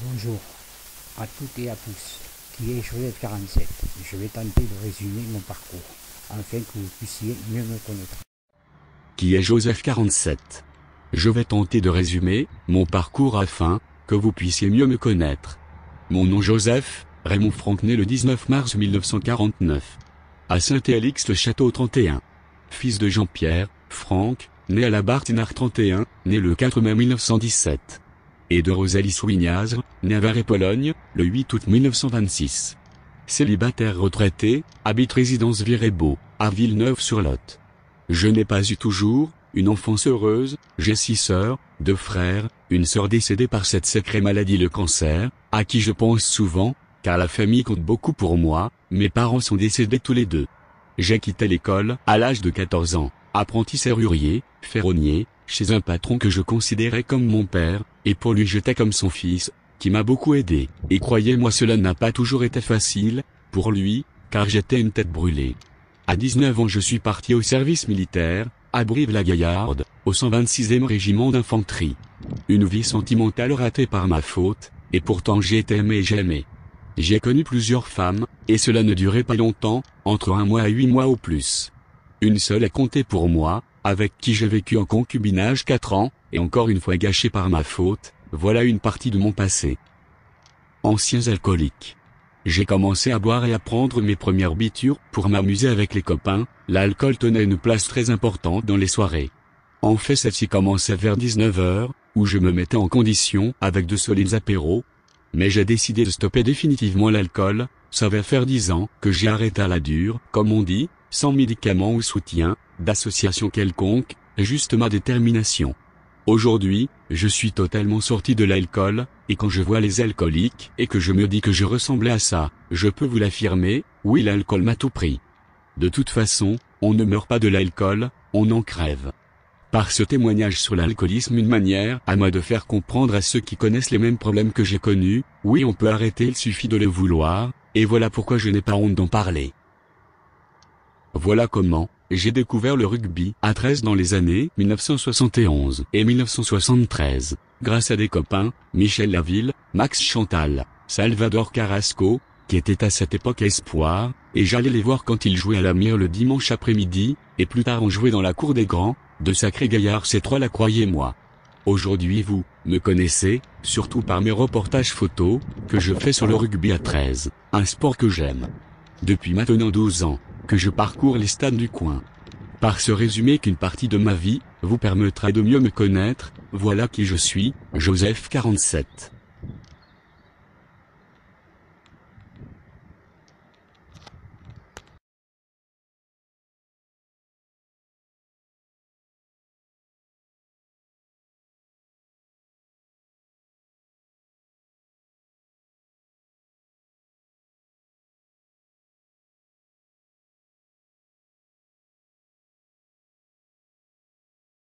Bonjour à toutes et à tous, qui est Joseph 47. Je vais tenter de résumer mon parcours, afin que vous puissiez mieux me connaître. Qui est Joseph 47. Je vais tenter de résumer mon parcours afin que vous puissiez mieux me connaître. Mon nom Joseph, Raymond Franck, né le 19 mars 1949. À Saint-Élix-le-Château 31. Fils de Jean-Pierre, Franck, né à la Bartinard 31, né le 4 mai 1917. Et de Rosalie Souignaz, née à Varennes-Pologne, le 8 août 1926. Célibataire retraité, habite résidence Virébeau, à Villeneuve-sur-Lot. Je n'ai pas eu toujours une enfance heureuse, j'ai 6 sœurs, 2 frères, une sœur décédée par cette sacrée maladie, le cancer, à qui je pense souvent, car la famille compte beaucoup pour moi. Mes parents sont décédés tous les deux. J'ai quitté l'école à l'âge de 14 ans, apprenti serrurier, ferronnier, chez un patron que je considérais comme mon père, et pour lui j'étais comme son fils, qui m'a beaucoup aidé, et croyez-moi cela n'a pas toujours été facile, pour lui, car j'étais une tête brûlée. À 19 ans je suis parti au service militaire, à Brive-la-Gaillarde, au 126e régiment d'infanterie. Une vie sentimentale ratée par ma faute, et pourtant j'ai été aimé et j'aimais. J'ai connu plusieurs femmes, et cela ne durait pas longtemps, entre 1 mois et 8 mois au plus. Une seule est comptée pour moi, avec qui j'ai vécu en concubinage 4 ans, et encore une fois gâché par ma faute. Voilà une partie de mon passé. Anciens alcooliques. J'ai commencé à boire et à prendre mes premières bitures pour m'amuser avec les copains. L'alcool tenait une place très importante dans les soirées. En fait, celle-ci commençait vers 19 h, où je me mettais en condition avec de solides apéros. Mais j'ai décidé de stopper définitivement l'alcool. Ça va faire 10 ans que j'ai arrêté à la dure, comme on dit, sans médicaments ou soutien d'association quelconque, juste ma détermination. Aujourd'hui, je suis totalement sorti de l'alcool, et quand je vois les alcooliques et que je me dis que je ressemblais à ça, je peux vous l'affirmer, oui, l'alcool m'a tout pris. De toute façon, on ne meurt pas de l'alcool, on en crève. Par ce témoignage sur l'alcoolisme, une manière à moi de faire comprendre à ceux qui connaissent les mêmes problèmes que j'ai connus, oui, on peut arrêter, il suffit de le vouloir, et voilà pourquoi je n'ai pas honte d'en parler. Voilà comment j'ai découvert le rugby à 13 dans les années 1971 et 1973, grâce à des copains, Michel Laville, Max Chantal, Salvador Carrasco, qui étaient à cette époque espoirs, et j'allais les voir quand ils jouaient à la Mire le dimanche après-midi, et plus tard on jouait dans la cour des grands, de sacrés gaillards ces trois-là, croyez-moi. Aujourd'hui vous me connaissez, surtout par mes reportages photos, que je fais sur le rugby à 13, un sport que j'aime. Depuis maintenant 12 ans, que je parcours les stades du coin. Par ce résumé qu'une partie de ma vie vous permettra de mieux me connaître, voilà qui je suis, Joseph 47.